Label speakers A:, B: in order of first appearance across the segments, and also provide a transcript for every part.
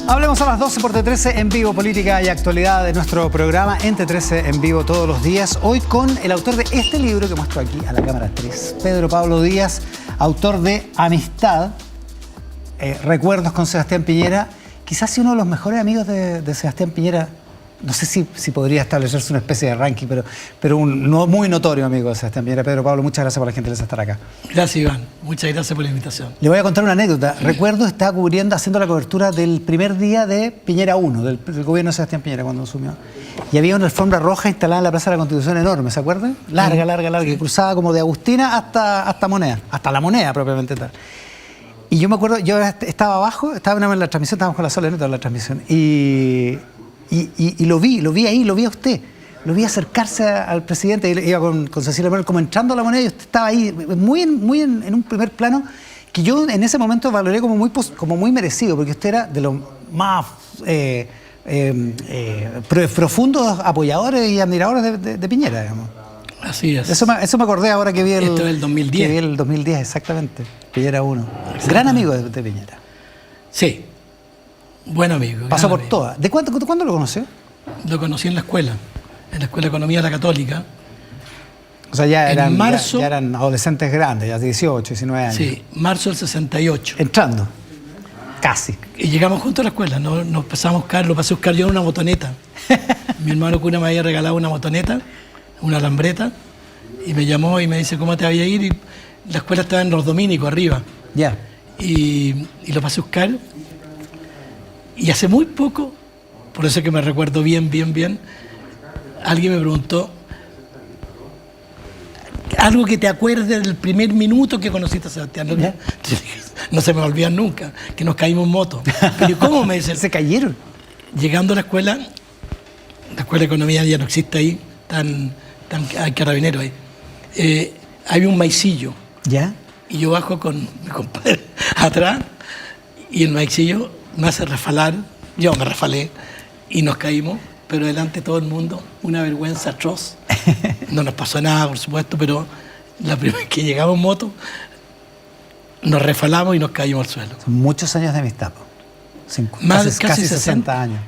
A: Hablemos a las 12 por T13 en vivo, política y actualidad de nuestro programa en T13 en vivo todos los días. Hoy con el autor de este libro que muestro aquí a la cámara 3, Pedro Pablo Díaz, autor de Amistad, Recuerdos con Sebastián Piñera, quizás uno de los mejores amigos de Sebastián Piñera. No sé si podría establecerse una especie de ranking, pero un muy notorio amigo de Sebastián Piñera. Pedro Pablo, muchas gracias por la gentileza de estar acá.
B: Gracias, Iván. Muchas gracias por la invitación.
A: Le voy a contar una anécdota. Recuerdo, estaba haciendo la cobertura del primer día de Piñera 1, del gobierno de Sebastián Piñera cuando asumió. Y había una alfombra roja instalada en la Plaza de la Constitución enorme, ¿se acuerdan? Larga, que cruzaba como de Agustina hasta Moneda, hasta la Moneda propiamente tal. Y yo me acuerdo, yo estaba abajo, estaba en la transmisión, estábamos con la Soledad en la transmisión, y lo vi ahí, lo vi a usted. Lo vi acercarse al presidente, iba con Cecilia Morel como entrando a la Moneda y usted estaba ahí, muy en un primer plano, que yo en ese momento valoré como muy merecido, porque usted era de los más profundos apoyadores y admiradores de Piñera, digamos.
B: Así es.
A: Eso me acordé ahora que vi
B: Esto es el 2010.
A: Que vi el 2010, exactamente. Piñera 1. Gran amigo de Piñera.
B: Sí. Buen amigo.
A: Pasó por todas. ¿De cuándo lo conoció?
B: Lo conocí en la Escuela de Economía de la Católica.
A: O sea, ya
B: marzo,
A: ya eran adolescentes grandes, ya 18, 19 años.
B: Sí, marzo del 68.
A: Entrando. Casi.
B: Y llegamos juntos a la escuela, nos pasamos a buscar, lo pasé a buscar yo en una motoneta. Mi hermano cura me había regalado una motoneta, una lambreta, y me llamó y me dice, ¿cómo te voy a ir? Y la escuela estaba en los Dominicos, arriba.
A: Ya.
B: Y lo pasé a buscar. Y hace muy poco, por eso es que me recuerdo bien, alguien me preguntó algo que te acuerdes del primer minuto que conociste a Sebastián. No se me olvida nunca, que nos caímos en moto. Pero ¿cómo me dice?
A: ¿Se cayeron?
B: Llegando a la escuela de Economía ya no existe ahí, hay carabineros ahí. Había un maicillo.
A: ¿Ya?
B: Y yo bajo con mi compadre atrás y el maicillo me hace refalar, yo me refalé y nos caímos, pero delante de todo el mundo, una vergüenza atroz. No nos pasó nada, por supuesto, pero la primera vez que llegamos en moto, nos refalamos y nos caímos al suelo.
A: Son muchos años de amistad. Casi 60 años.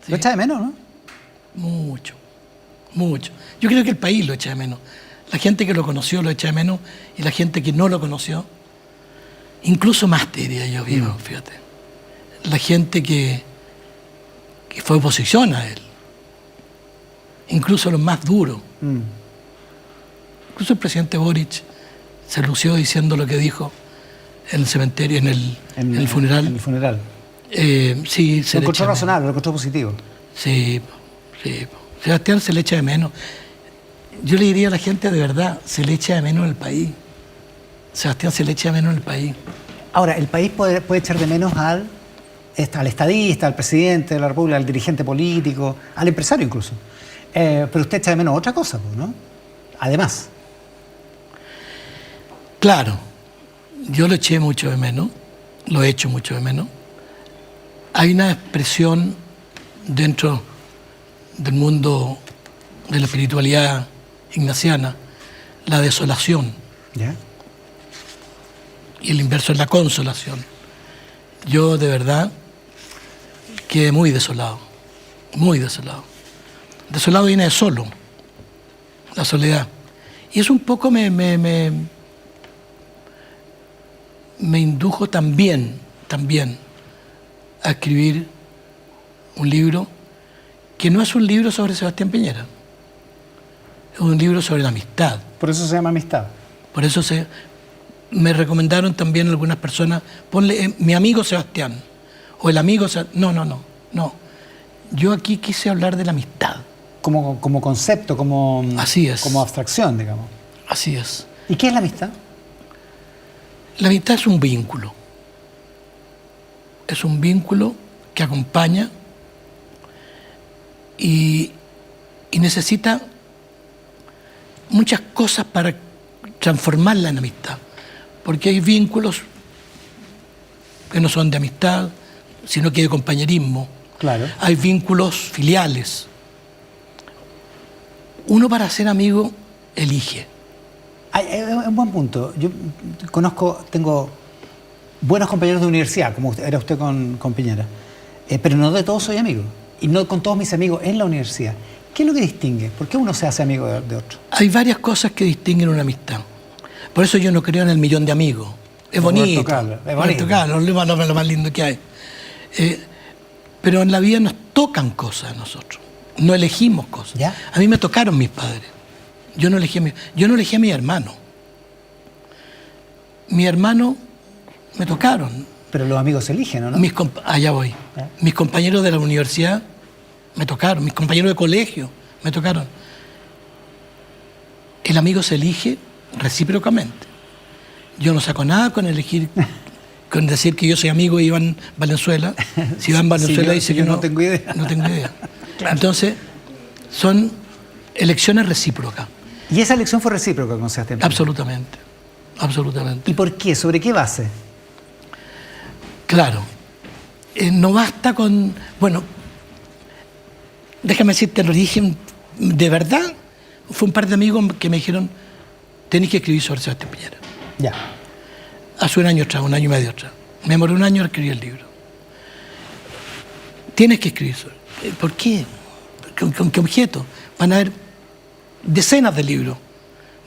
A: Sí. Lo echa de menos, ¿no?
B: Mucho. Yo creo que el país lo echa de menos. La gente que lo conoció lo echa de menos y la gente que no lo conoció, incluso más te diría yo, vivo, fíjate. La gente que fue oposición a él, incluso los más duros. Incluso el presidente Boric se lució diciendo lo que dijo en el cementerio, en el funeral.
A: En el funeral.
B: Sí,
A: se lo encontró razonable, lo encontró positivo.
B: Sí. Sebastián se le echa de menos. Yo le diría a la gente de verdad, se le echa de menos en el país. Sebastián se le echa de menos en el país.
A: Ahora, el país puede echar de menos al estadista, al presidente de la República, al dirigente político, al empresario incluso. Pero usted echa de menos otra cosa, ¿no? Además.
B: Claro, yo lo eché mucho de menos, lo he hecho mucho de menos. Hay una expresión dentro del mundo de la espiritualidad ignaciana, la desolación.
A: ¿Ya?
B: Y el inverso es la consolación. Yo de verdad quedé muy desolado. Desolado viene de solo, la soledad. Y eso un poco me indujo también a escribir un libro que no es un libro sobre Sebastián Piñera, es un libro sobre la amistad.
A: Por eso se llama Amistad.
B: Por eso me recomendaron también algunas personas, ponle mi amigo Sebastián, o el amigo Sebastián. No. Yo aquí quise hablar de la amistad.
A: Como concepto,
B: Así es.
A: Como abstracción, digamos.
B: Así es.
A: ¿Y qué es la amistad?
B: La amistad es un vínculo. Es un vínculo que acompaña y necesita muchas cosas para transformarla en amistad. Porque hay vínculos que no son de amistad, sino que de compañerismo.
A: Claro.
B: Hay vínculos filiales. Uno para ser amigo elige.
A: Es un buen punto. Yo tengo buenos compañeros de universidad, como era usted con Piñera. pero no de todos soy amigo. Y no con todos mis amigos en la universidad. ¿Qué es lo que distingue? ¿Por qué uno se hace amigo de otro?
B: Hay varias cosas que distinguen una amistad. Por eso yo no creo en el millón de amigos. Es bonito. Es bonito. Lo más lindo que hay. Pero en la vida nos tocan cosas a nosotros. No elegimos cosas.
A: ¿Ya?
B: A mí me tocaron mis padres. Yo no elegí a mi hermano. Mi hermano me tocaron.
A: Pero los amigos se eligen, ¿o no?
B: Allá voy.
A: ¿Ya?
B: Mis compañeros de la universidad me tocaron. Mis compañeros de colegio me tocaron. El amigo se elige recíprocamente. Yo no saco nada con elegir, con decir que yo soy amigo de Iván Valenzuela. Si Iván Valenzuela dice que
A: no tengo idea.
B: No tengo idea. Claro. Entonces, son elecciones recíprocas.
A: ¿Y esa elección fue recíproca con Sebastián Piñera?
B: Absolutamente. Absolutamente.
A: ¿Y por qué? ¿Sobre qué base?
B: Claro. No basta con... Bueno, déjame decirte el origen. De verdad, fue un par de amigos que me dijeron, tenés que escribir sobre Sebastián Piñera.
A: Ya.
B: Hace un año atrás, un año y medio atrás. Me demoré un año en escribir el libro. Tienes que escribir sobre. ¿Por qué? ¿Con qué objeto? Van a haber decenas de libros.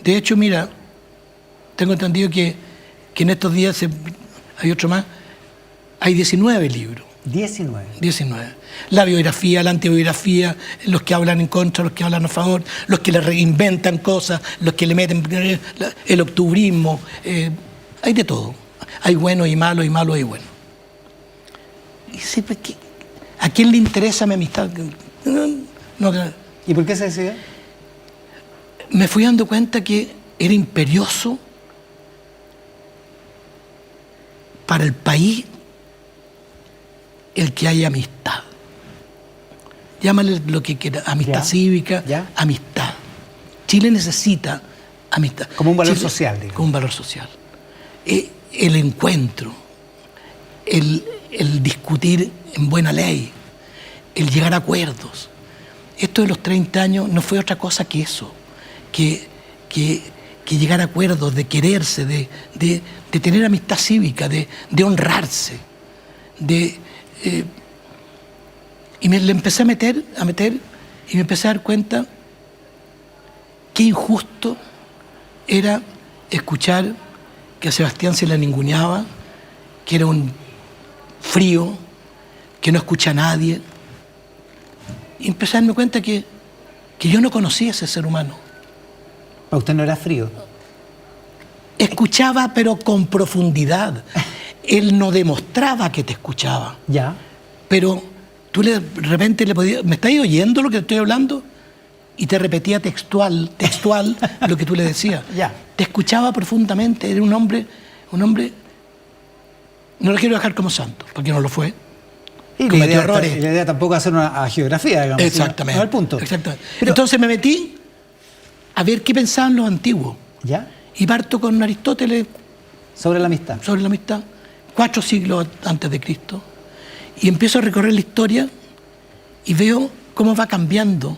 B: De hecho, mira, tengo entendido que en estos días hay otro más. Hay 19 libros. 19. La biografía, la antibiografía, los que hablan en contra, los que hablan a favor, los que le reinventan cosas, los que le meten el octubrismo. Hay de todo. Hay buenos y malos y buenos. Y siempre, ¿a quién le interesa mi amistad? No.
A: ¿Y por qué se decidió?
B: Me fui dando cuenta que era imperioso para el país el que haya amistad. Llámale lo que quiera, amistad cívica, amistad. Chile necesita amistad.
A: Como un valor social, digamos.
B: Como un valor social. El encuentro, el discutir en buena ley, el llegar a acuerdos. Esto de los 30 años no fue otra cosa que eso, que llegar a acuerdos, de quererse, de tener amistad cívica, de honrarse, y le empecé a meter, y me empecé a dar cuenta qué injusto era escuchar que a Sebastián se le ninguneaba, que era un frío, que no escucha a nadie. Y empecé a darme cuenta que yo no conocía a ese ser humano.
A: ¿Para usted no era frío?
B: Escuchaba, pero con profundidad. Él no demostraba que te escuchaba.
A: Ya.
B: Pero tú de repente le podías... ¿Me estáis oyendo lo que estoy hablando? Y te repetía textual lo que tú le decías.
A: Ya.
B: Te escuchaba profundamente. Era un hombre... No lo quiero dejar como santo, porque no lo fue.
A: Y
B: cometió errores.
A: La idea tampoco es hacer una geografía, digamos.
B: Exactamente.
A: No al punto.
B: Exactamente.
A: Pero,
B: entonces me metí a ver qué pensaban los antiguos.
A: ¿Ya?
B: Y parto con Aristóteles.
A: Sobre la amistad.
B: 4 siglos antes de Cristo. Y empiezo a recorrer la historia y veo cómo va cambiando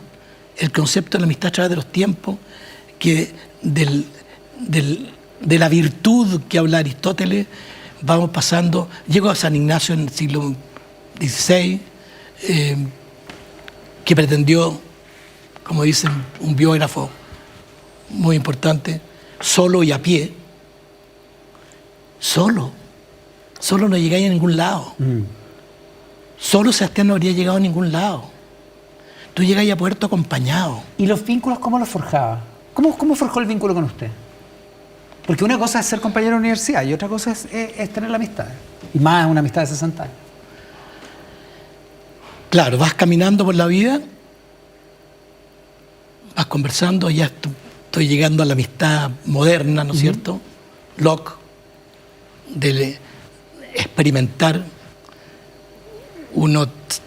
B: el concepto de la amistad a través de los tiempos, que de la virtud que habla Aristóteles, vamos pasando. Llego a San Ignacio en el siglo XVI, que pretendió, como dicen un biógrafo muy importante, solo y a pie. Solo no llegáis a ningún lado. Solo Sebastián no habría llegado a ningún lado. Tú llegáis a Puerto acompañado.
A: ¿Y los vínculos cómo los forjaba? ¿Cómo forjó el vínculo con usted? Porque una cosa es ser compañero de universidad y otra cosa es tener la amistad. Y más una amistad de 60 años.
B: Claro, vas caminando por la vida, vas conversando, ya estoy llegando a la amistad moderna, ¿no es cierto? Locke, de experimentar. Uno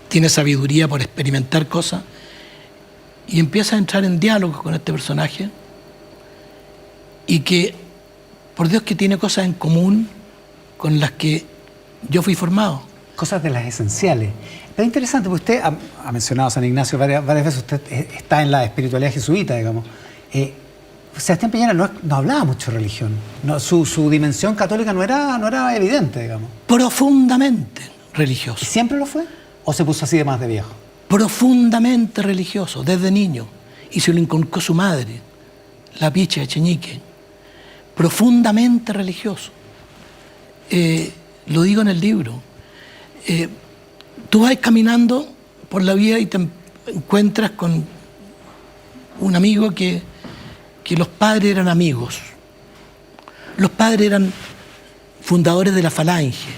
B: tiene sabiduría por experimentar cosas y empieza a entrar en diálogo con este personaje y que, por Dios, que tiene cosas en común con las que yo fui formado.
A: Cosas de las esenciales. Pero es interesante, porque usted ha mencionado a San Ignacio varias veces, usted está en la espiritualidad jesuita, digamos. Sebastián Piñera no hablaba mucho de religión. No, su dimensión católica no era evidente, digamos.
B: Profundamente religioso.
A: ¿Y siempre lo fue? ¿O se puso así de más de viejo?
B: Profundamente religioso, desde niño. Y se lo inculcó su madre, la Picha Echeñique. Profundamente religioso. Lo digo en el libro. Tú vas caminando por la vida y te encuentras con un amigo que los padres eran amigos. Los padres eran fundadores de la Falange,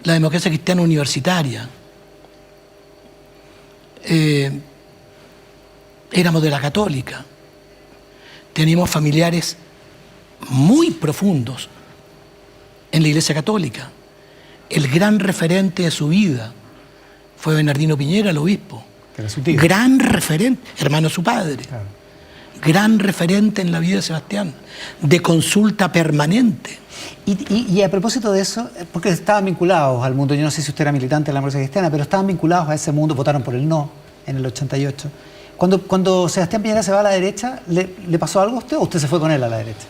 B: la Democracia Cristiana Universitaria. Éramos de la Católica. Teníamos familiares muy profundos en la Iglesia Católica. El gran referente de su vida fue Bernardino Piñera, el obispo.
A: Que era su tío.
B: Gran referente, hermano de su padre.
A: Claro.
B: Gran referente en la vida de Sebastián, de consulta permanente.
A: Y a propósito de eso, porque estaban vinculados al mundo, yo no sé si usted era militante de la Democracia Cristiana, pero estaban vinculados a ese mundo, votaron por el no en el 88. Cuando Sebastián Piñera se va a la derecha, ¿le pasó algo a usted o usted se fue con él a la derecha?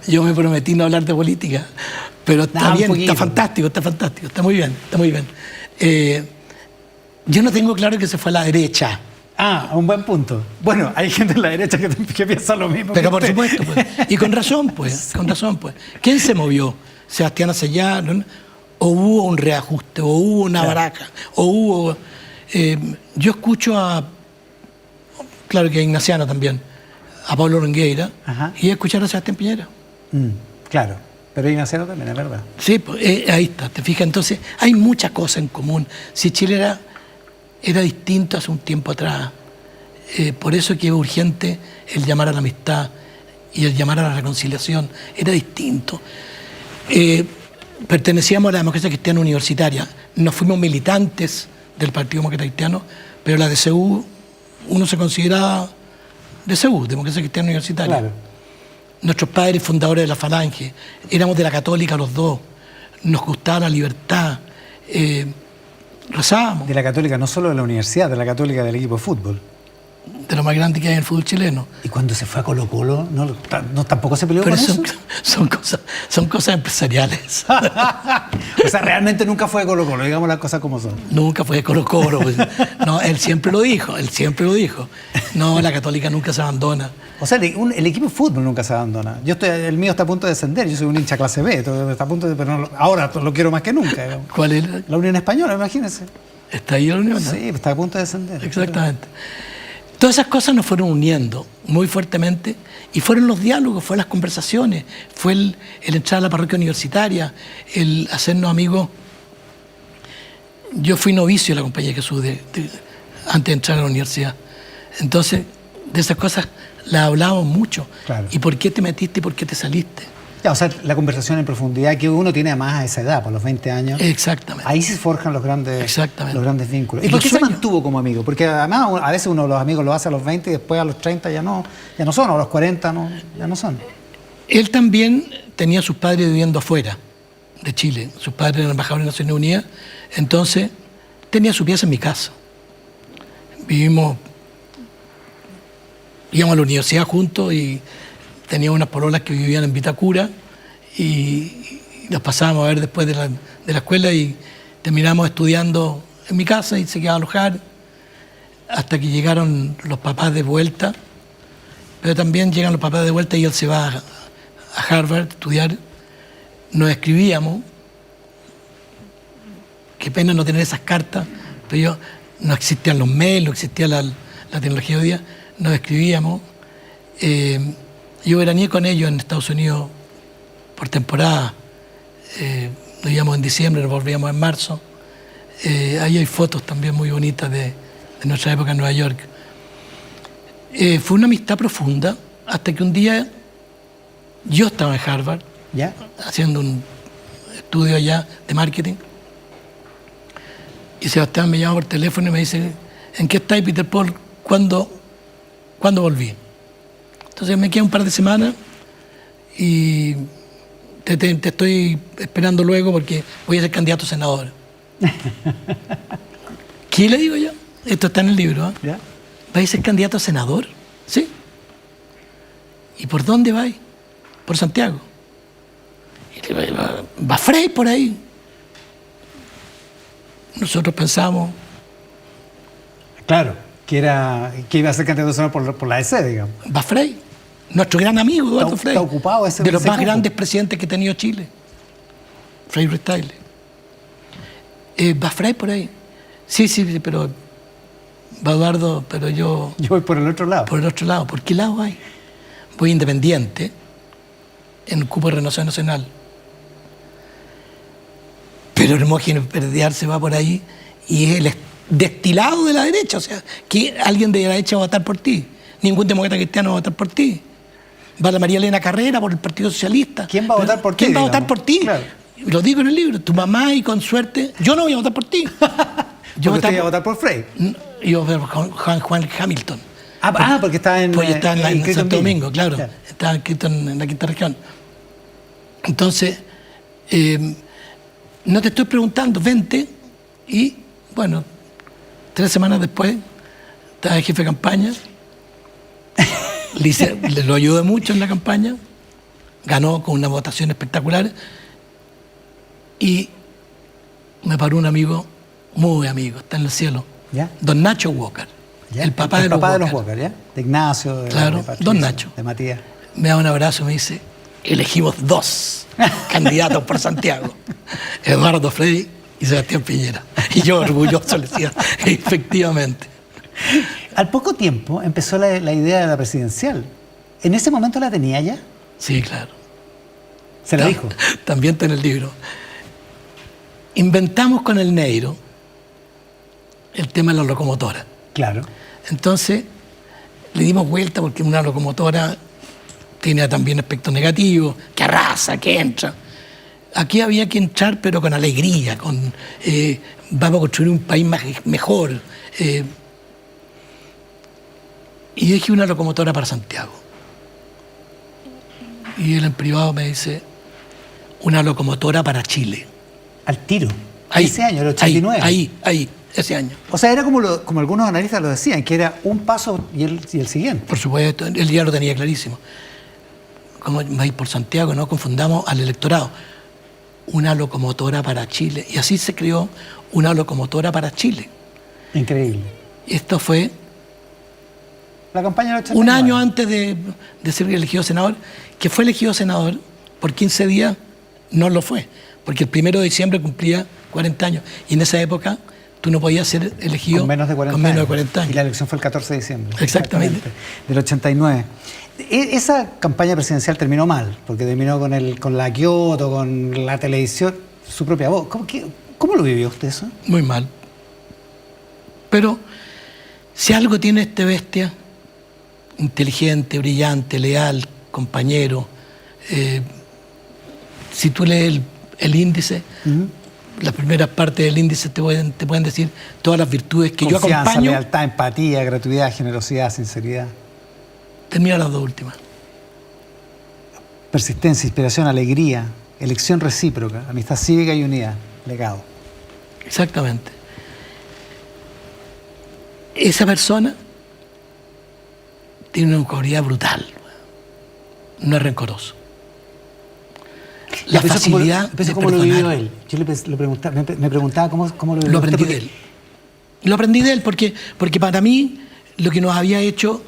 B: Yo me prometí no hablar de política, pero está bien, está fantástico, está muy bien, está muy bien. Yo no tengo claro que se fue a la derecha.
A: Ah, un buen punto. Bueno, hay gente en la derecha que piensa lo mismo.
B: Pero por supuesto, pues. Y con razón, pues, sí. Con razón, pues. ¿Quién se movió? ¿Sebastián Acellano? ¿O hubo un reajuste? ¿O hubo una baraja? ¿O hubo...? Yo escucho claro que a Ignaciano también, a Pablo Longueira, y a escuchar a Sebastián Piñera.
A: Claro, pero Ignaciano también, es verdad.
B: Sí, pues, ahí está, te fijas. Entonces, hay muchas cosas en común. Si Chile era distinto hace un tiempo atrás. Por eso que es urgente el llamar a la amistad y el llamar a la reconciliación. Era distinto. Pertenecíamos a la Democracia Cristiana Universitaria. No fuimos militantes del Partido Demócrata Cristiano, pero la DCU, uno se consideraba DCU, Democracia Cristiana Universitaria. Claro. Nuestros padres fundadores de la Falange. Éramos de la Católica los dos. Nos gustaba la libertad. Rezábamos.
A: De la Católica, no solo de la universidad, de la Católica del equipo de fútbol.
B: De lo más grande que hay en el fútbol chileno.
A: Y cuando se fue a Colo-Colo, tampoco se peleó con eso.
B: Son cosas empresariales.
A: O sea, realmente nunca fue de Colo-Colo, digamos las cosas como son.
B: Nunca fue de Colo-Colo. Pues. No, él siempre lo dijo. No, la Católica nunca se abandona.
A: O sea, el equipo de fútbol nunca se abandona. El mío está a punto de descender, yo soy un hincha clase B, está a punto de, pero no, ahora lo quiero más que nunca. Digamos.
B: ¿Cuál es?
A: La Unión Española, imagínense.
B: ¿Está ahí la Unión? ¿No?
A: Sí, está a punto de descender.
B: Exactamente. Todas esas cosas nos fueron uniendo muy fuertemente y fueron los diálogos, fueron las conversaciones, fue el entrar a la parroquia universitaria, el hacernos amigos. Yo fui novicio de la Compañía de Jesús antes de entrar a la universidad. Entonces, de esas cosas las hablábamos mucho. Claro. ¿Y por qué te metiste y por qué te saliste?
A: Ya, o sea, la conversación en profundidad que uno tiene además a esa edad, por los 20 años.
B: Exactamente.
A: Ahí se forjan los grandes vínculos. ¿Y por qué se mantuvo como amigo? Porque además a veces uno los amigos lo hace a los 20 y después a los 30 ya no son, o a los 40 ya no son.
B: Él también tenía a sus padres viviendo afuera de Chile. Sus padres eran embajadores de Naciones Unidas. Entonces, tenía su pieza en mi casa. Íbamos a la universidad juntos y tenía unas pololas que vivían en Vitacura y las pasábamos a ver después de la escuela y terminamos estudiando en mi casa y se quedaba a alojar hasta que llegaron los papás de vuelta, pero también llegan los papás de vuelta y él se va a Harvard a estudiar. Nos escribíamos, qué pena no tener esas cartas, pero no existían los mails, no existía la tecnología de hoy día, nos escribíamos. Yo veraneé con ellos en Estados Unidos por temporada. Nos íbamos en diciembre, nos volvíamos en marzo. Ahí hay fotos también muy bonitas de nuestra época en Nueva York. Fue una amistad profunda hasta que un día yo estaba en Harvard,
A: ¿ya?,
B: haciendo un estudio allá de marketing. Y Sebastián me llama por teléfono y me dice: ¿en qué estáis, Peter Paul? ¿Cuándo volví? Entonces me queda un par de semanas y te estoy esperando luego porque voy a ser candidato a senador. ¿Qué le digo yo? Esto está en el libro. ¿Eh?
A: ¿Ya?
B: ¿Vais a ser candidato a senador? Sí. ¿Y por dónde vais? Por Santiago. Va Frey por ahí. Nosotros pensamos...
A: Claro, que iba a ser candidato nacional por la EC, digamos.
B: Va Frey, nuestro gran amigo Eduardo Frey.
A: Está ocupado ese
B: de los más
A: cupo.
B: grandes presidentes que ha tenido Chile. Frei Ruiz-Tagle. Va Frey por ahí. Sí, pero... Va Eduardo, pero yo...
A: Yo voy por el otro lado.
B: Por el otro lado. ¿Por qué lado hay? Voy independiente en el cupo de Renovación Nacional. Pero Hermógenes Verdiar se va por ahí y es el destilado de la derecha. O sea, que alguien de la derecha va a votar por ti. Ningún demócrata cristiano va a votar por ti. Va la María Elena Carrera por el Partido Socialista.
A: ¿Quién va a votar por ti?
B: ¿Quién va a votar por ti?
A: Claro.
B: Lo digo en el libro. Tu mamá y con suerte... Yo no voy a votar por ti.
A: Yo voy a votar por Frey.
B: Yo voy por Juan Hamilton.
A: Porque está en...
B: Pues está en Santo Domingo, claro.
A: Claro.
B: Está inscrito en la quinta región. Entonces, no te estoy preguntando, vente. Y, bueno, 3 semanas después, estaba el jefe de campaña. Lo ayudé mucho en la campaña. Ganó con una votación espectacular. Y me paró un amigo, muy amigo, está en el cielo.
A: ¿Ya?
B: Don Nacho Walker.
A: ¿Ya?
B: El papá de los Walker.
A: ¿Ya? De Ignacio,
B: Claro,
A: de Patricio,
B: don Nacho.
A: de Matías.
B: Me da un abrazo y me dice, elegimos 2 candidatos por Santiago, Eduardo Frei y Sebastián Piñera. Y yo orgulloso le decía, efectivamente.
A: Al poco tiempo empezó la idea de la presidencial. ¿En ese momento la tenía ya?
B: Sí, claro.
A: Se la dijo.
B: También está en el libro. Inventamos con el Neiro el tema de la locomotora.
A: Claro.
B: Entonces, le dimos vuelta porque una locomotora tiene también aspectos negativos, que arrasa, que entra. Aquí había que entrar, pero con alegría, vamos a construir un país mejor. Y dije una locomotora para Santiago. Y él en privado me dice, una locomotora para Chile.
A: Al tiro.
B: Ahí,
A: ese año, el 89.
B: Ahí, ese año.
A: O sea, era como algunos analistas lo decían, que era un paso y el siguiente.
B: Por supuesto, él ya lo tenía clarísimo. Como va a ir por Santiago, no confundamos al electorado. Una locomotora para Chile. Y así se creó una locomotora para Chile.
A: Increíble.
B: Esto fue
A: la campaña del 89.
B: un año antes de ser elegido senador, que fue elegido senador por 15 días, no lo fue, porque el 1 de diciembre cumplía 40 años. Y en esa época tú no podías ser elegido
A: con menos de 40 años. Y la elección fue el 14 de diciembre.
B: Exactamente.
A: Del 89. Esa campaña presidencial terminó mal, porque terminó con la Kioto, con la televisión, su propia voz. ¿Cómo lo vivió usted eso?
B: Muy mal. Pero si algo tiene este bestia, inteligente, brillante, leal, compañero, si tú lees el índice, las primeras partes del índice te pueden decir todas las virtudes que
A: Confianza,
B: yo acompaño.
A: lealtad, empatía, gratuidad, generosidad, sinceridad.
B: Termina las 2 últimas.
A: Persistencia, inspiración, alegría, elección recíproca, amistad cívica y unidad, legado.
B: Exactamente. Esa persona tiene una cualidad brutal. No es rencoroso. La facilidad de
A: ¿Cómo lo
B: perdonar.
A: vivió él? Yo me preguntaba cómo lo vivió.
B: Lo aprendí de él. Lo aprendí de él porque para mí lo que nos había hecho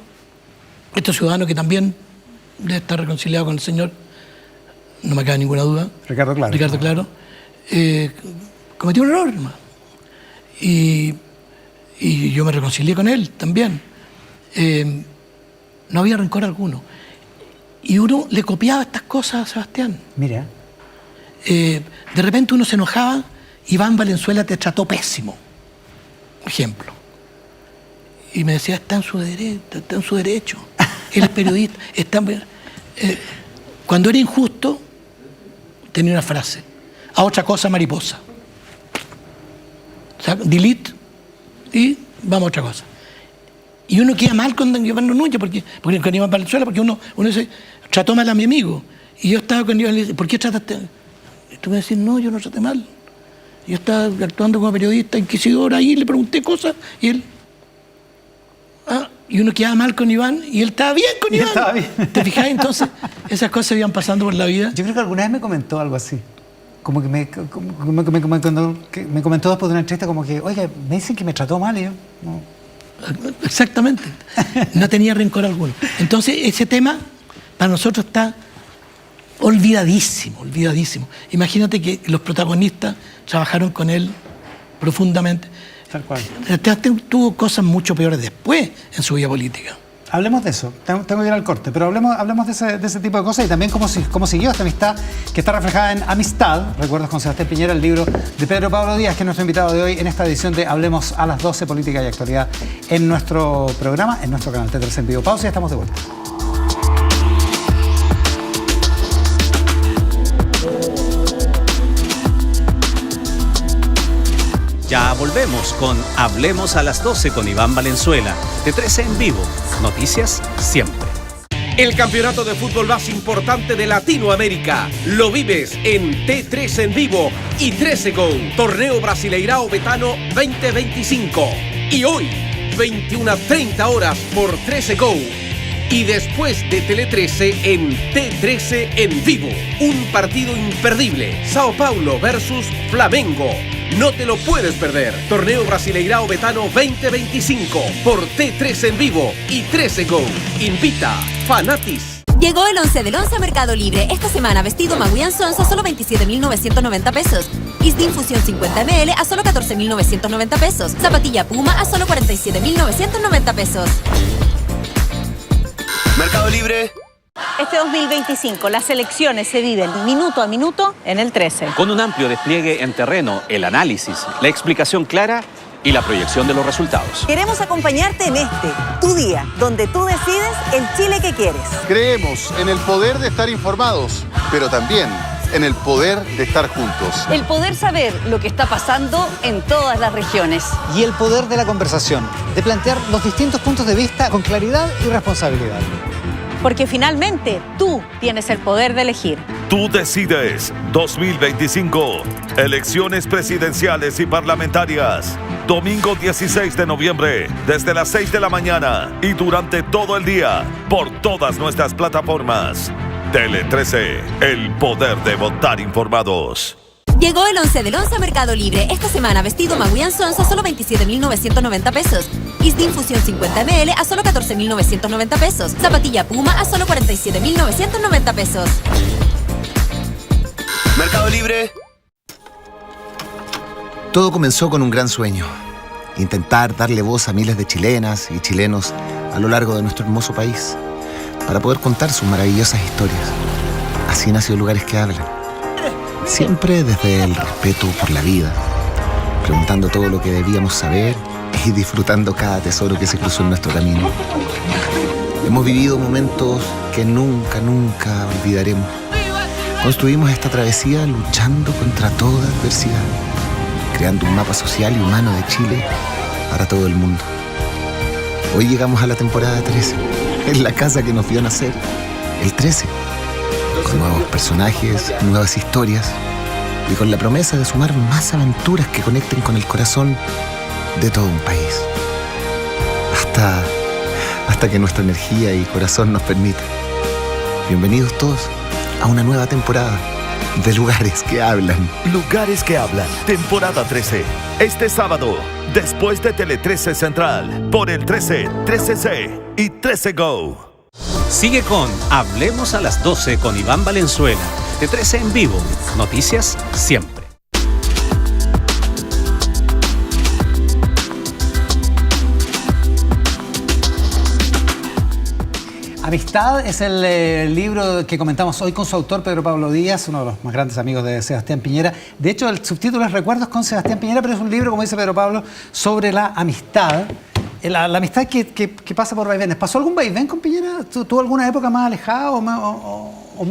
B: estos ciudadanos, que también debe estar reconciliado con el Señor, no me cabe ninguna duda.
A: Ricardo Claro.
B: Cometió un error, hermano. Y yo me reconcilié con él también. No había rencor alguno. Y uno le copiaba estas cosas a Sebastián.
A: Mira.
B: De repente uno se enojaba, Iván Valenzuela te trató pésimo. Ejemplo. Y me decía, está en su derecho. Él es periodista. Cuando era injusto, tenía una frase. A otra cosa, mariposa. O sea, delete y vamos a otra cosa. Y uno queda mal con Iván Núñez, porque con Iván Valenzuela, porque uno dice, trató mal a mi amigo. Y yo estaba con Iván y le dice, ¿por qué trataste? Y tú me decís, no, yo no traté mal. Yo estaba actuando como periodista inquisidor ahí, le pregunté cosas y él, y uno quedaba mal con Iván y él estaba bien con
A: Y él
B: Iván.
A: estaba bien.
B: ¿Te fijas? Entonces, esas cosas iban pasando por la vida.
A: Yo creo que alguna vez me comentó algo así. Como que me comentó después de una entrevista como que, oiga, me dicen que me trató mal y yo, no.
B: Exactamente. No tenía rencor alguno. Entonces, ese tema para nosotros está olvidadísimo, olvidadísimo. Imagínate que los protagonistas trabajaron con él profundamente.
A: Tal cual.
B: Tuvo cosas mucho peores después en su vida política.
A: Hablemos de eso, tengo que ir al corte, pero hablemos de ese tipo de cosas y también cómo siguió esta amistad que está reflejada en Amistad, recuerdos con Sebastián Piñera, el libro de Pedro Pablo Díaz, que es nuestro invitado de hoy en esta edición de Hablemos a las 12, Política y Actualidad, en nuestro programa, en nuestro canal T3 en vivo. Pausa y estamos de vuelta.
C: Ya volvemos con Hablemos a las 12 con Iván Valenzuela, de 13 en vivo. Noticias siempre.
D: El campeonato de fútbol más importante de Latinoamérica lo vives en T3 en vivo y 13 Go, Torneo Brasileirao Betano 2025. Y hoy, 21:30 horas por 13 Go. Y después de Tele 13 en T13 en vivo. Un partido imperdible. Sao Paulo versus Flamengo. No te lo puedes perder. Torneo Brasileirao Betano 2025 por T13 en vivo y 13 Go. Invita Fanatis.
E: Llegó el 11 del 11 a Mercado Libre. Esta semana vestido Maguian Sons a solo 27.990 pesos. Isdin Fusión 50 ml a solo 14.990 pesos. Zapatilla Puma a solo 47.990 pesos.
F: Mercado Libre.
G: Este 2025 las elecciones se viven minuto a minuto en el 13.
C: Con un amplio despliegue en terreno, el análisis, la explicación clara y la proyección de los resultados.
G: Queremos acompañarte en tu día, donde tú decides el Chile que quieres.
H: Creemos en el poder de estar informados, pero también en el poder de estar juntos.
I: El poder saber lo que está pasando en todas las regiones.
A: Y el poder de la conversación, de plantear los distintos puntos de vista con claridad y responsabilidad.
G: Porque finalmente tú tienes el poder de elegir.
J: Tú decides 2025. Elecciones presidenciales y parlamentarias. Domingo 16 de noviembre, desde las 6 de la mañana y durante todo el día, por todas nuestras plataformas. Tele 13, el poder de votar informados.
E: Llegó el 11 del 11 a Mercado Libre. Esta semana vestido Maguian Sons a solo 27.990 pesos. Isdin Fusión 50 ml a solo 14.990 pesos. Zapatilla Puma a solo 47.990 pesos.
F: Mercado Libre.
K: Todo comenzó con un gran sueño. Intentar darle voz a miles de chilenas y chilenos a lo largo de nuestro hermoso país para poder contar sus maravillosas historias. Así nació Lugares que Hablan. Siempre desde el respeto por la vida, preguntando todo lo que debíamos saber y disfrutando cada tesoro que se cruzó en nuestro camino. Hemos vivido momentos que nunca olvidaremos. Construimos esta travesía luchando contra toda adversidad, creando un mapa social y humano de Chile para todo el mundo. Hoy llegamos a la temporada 13, en la casa que nos vio nacer, el 13. Con nuevos personajes, nuevas historias y con la promesa de sumar más aventuras que conecten con el corazón de todo un país. Hasta que nuestra energía y corazón nos permitan. Bienvenidos todos a una nueva temporada de Lugares que Hablan.
J: Lugares que Hablan, temporada 13. Este sábado, después de Tele 13 Central, por el 13, 13C y 13 Go.
C: Sigue con Hablemos a las 12 con Iván Valenzuela, de 13 en vivo. Noticias siempre.
A: Amistad es el libro que comentamos hoy con su autor, Pedro Pablo Díaz, uno de los más grandes amigos de Sebastián Piñera. De hecho, el subtítulo es Recuerdos con Sebastián Piñera, pero es un libro, como dice Pedro Pablo, sobre la amistad. La amistad que pasa por vaivenes. ¿Pasó algún vaivén con Piñera? ¿Tuvo alguna época más alejada o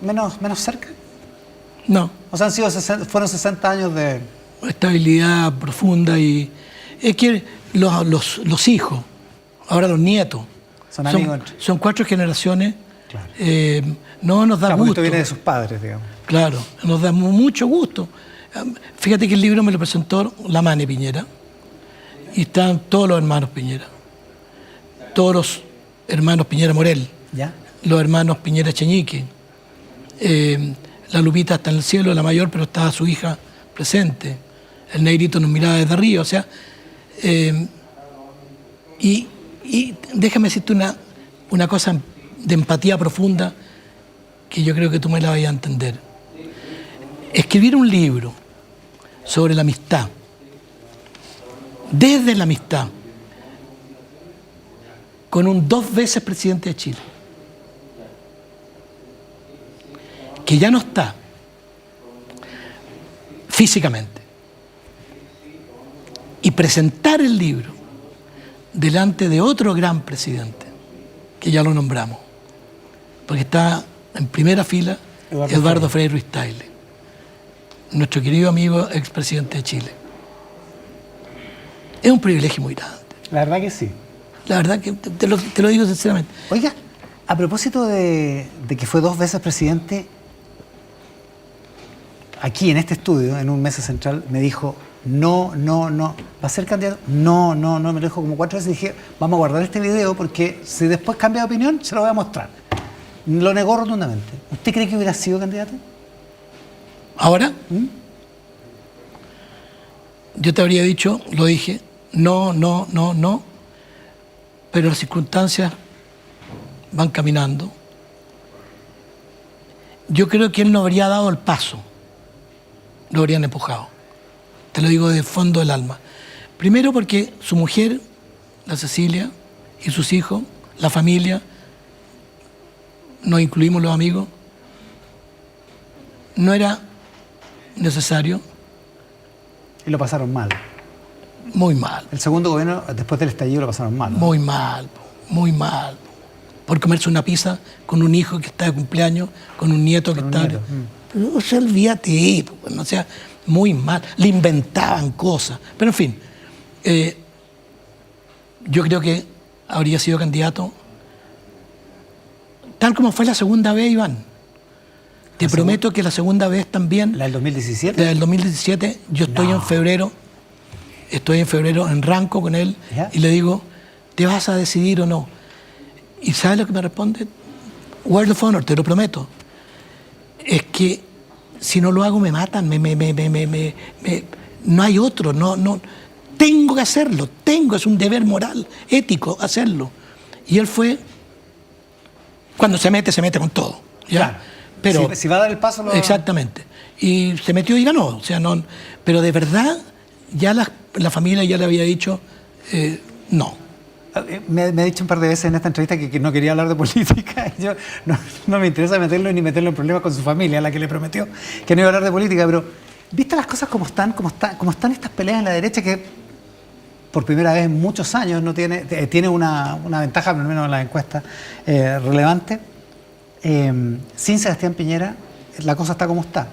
A: menos cerca?
B: No.
A: O sea, fueron 60 años de...
B: Estabilidad profunda y... Es que los hijos, ahora los nietos,
A: son amigos.
B: Son 4 generaciones.
A: Claro.
B: No nos da gusto.
A: Esto viene de sus padres, digamos.
B: Claro, nos da mucho gusto. Fíjate que el libro me lo presentó la Mane Piñera y están todos los hermanos Piñera. todos los hermanos Piñera Morel,
A: ¿Ya?
B: los hermanos Piñera Echeñique, la Lupita está en el cielo, la mayor, pero estaba su hija presente, el negrito nos miraba desde arriba, o sea, y déjame decirte una cosa de empatía profunda que yo creo que tú me la vayas a entender. Escribir un libro sobre la amistad, desde la amistad, con un 2 veces presidente de Chile, que ya no está físicamente, y presentar el libro delante de otro gran presidente, que ya lo nombramos, porque está en primera fila Eduardo Frei Ruiz-Tagle, nuestro querido amigo expresidente de Chile. Es un privilegio muy grande.
A: La verdad que sí.
B: La verdad que te lo digo sinceramente.
A: Oiga, a propósito de que fue 2 veces presidente, aquí en este estudio, en un Mesa Central, me dijo, no, ¿va a ser candidato? No, me lo dijo como 4 veces y dije, vamos a guardar este video porque si después cambia de opinión, se lo voy a mostrar. Lo negó rotundamente. ¿Usted cree que hubiera sido candidato?
B: ¿Ahora? Yo te habría dicho, lo dije, no, pero las circunstancias van caminando. Yo creo que él no habría dado el paso, lo habrían empujado. Te lo digo de fondo del alma. Primero porque su mujer, la Cecilia, y sus hijos, la familia, nos incluimos los amigos, no era necesario.
A: Y lo pasaron mal.
B: Muy mal.
A: El segundo gobierno, después del estallido, lo pasaron mal, ¿no?
B: Muy mal. Por comerse una pizza con un hijo que está de cumpleaños, con un nieto que está... O sea, olvídate, o sea, muy mal. Le inventaban cosas. Pero en fin, yo creo que habría sido candidato, tal como fue la segunda vez, Iván. Te prometo que la segunda vez también...
A: ¿La del 2017?
B: La del 2017, yo estoy en febrero en Ranco con él. ¿Ya? Y le digo, ¿te vas a decidir o no? ¿Y sabes lo que me responde? Word of honor, te lo prometo. Es que si no lo hago me matan, no hay otro, no. Tengo que hacerlo, es un deber moral, ético hacerlo. Y él fue, cuando se mete con todo. ¿Ya?
A: Claro.
B: Pero,
A: si va a dar el paso...
B: Exactamente. Y se metió y ganó. O sea, no, pero de verdad, ya la familia ya le había dicho, no.
A: Me ha dicho un par de veces en esta entrevista que no quería hablar de política. Yo no me interesa meterlo ni meterlo en problemas con su familia, a la que le prometió que no iba a hablar de política. Pero, ¿viste las cosas como están estas peleas en la derecha que por primera vez en muchos años no tiene una ventaja, al menos en las encuestas, relevante? Sin Sebastián Piñera, la cosa está como está.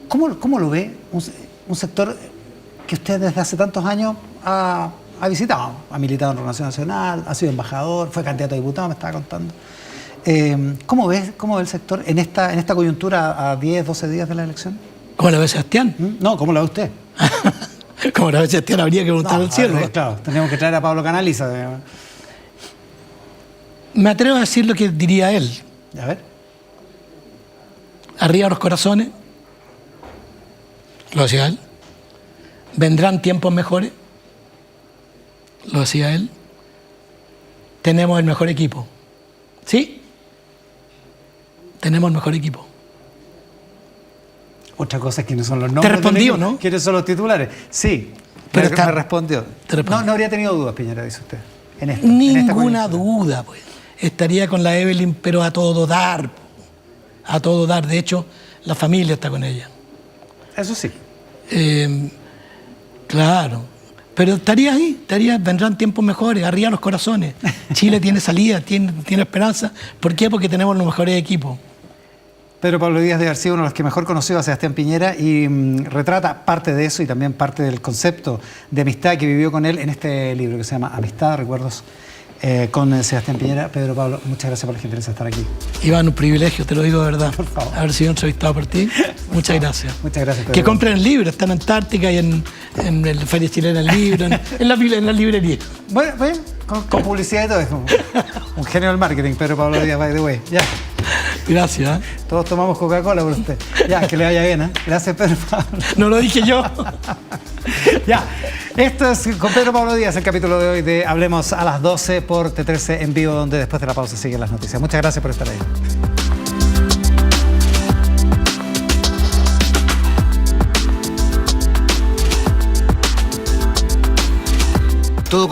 A: ¿Cómo lo ve un sector que usted desde hace tantos años ha visitado? Ha militado en Renovación Nacional, ha sido embajador, fue candidato a diputado, me estaba contando. ¿Cómo ve el sector en esta coyuntura a 10, 12 días de la elección?
B: ¿Cómo lo ve Sebastián?
A: No, ¿cómo lo ve usted?
B: Como lo ve Sebastián, habría que preguntar al cielo.
A: Claro, tendríamos que traer a Pablo Canaliza.
B: Me atrevo a decir lo que diría él.
A: A ver.
B: Arriba los corazones, lo decía él. Vendrán tiempos mejores, lo decía él. Tenemos el mejor equipo. ¿Sí? Tenemos el mejor equipo.
A: Otra cosa es quiénes son los nombres.
B: ¿Te respondió, no?
A: ¿Quiénes son los titulares? Sí, pero me respondió. No habría tenido dudas, Piñera, dice usted.
B: Ninguna duda, pues. Estaría con la Evelyn, pero a todo dar. A todo dar. De hecho, la familia está con ella.
A: Eso sí.
B: Claro. Pero estaría ahí, vendrán tiempos mejores, arriba los corazones. Chile tiene salida, tiene esperanza. ¿Por qué? Porque tenemos los mejores equipos.
A: Pedro Pablo Díaz debe haber sido uno de los que mejor conoció a Sebastián Piñera y retrata parte de eso y también parte del concepto de amistad que vivió con él en este libro que se llama Amistad, Recuerdos con Sebastián Piñera. Pedro Pablo, muchas gracias por la gentileza de estar aquí.
B: Iván, un privilegio, te lo digo de verdad.
A: Por favor.
B: Haber sido entrevistado por ti. Muchas gracias.
A: Muchas gracias, Pedro.
B: Que compren el libro, está en Antártica y en la Feria Chilena el libro, en la librería.
A: Bueno, con publicidad y todo eso. Un genio del marketing, Pedro Pablo Díaz, by the way. Ya.
B: Gracias.
A: Todos tomamos Coca-Cola por usted. Ya, que le vaya bien, ¿eh? Gracias, Pedro Pablo.
B: No lo dije yo.
A: Ya, esto es con Pedro Pablo Díaz, el capítulo de hoy de Hablemos a las 12 por T13 en vivo, donde después de la pausa siguen las noticias. Muchas gracias por estar ahí.
K: Todo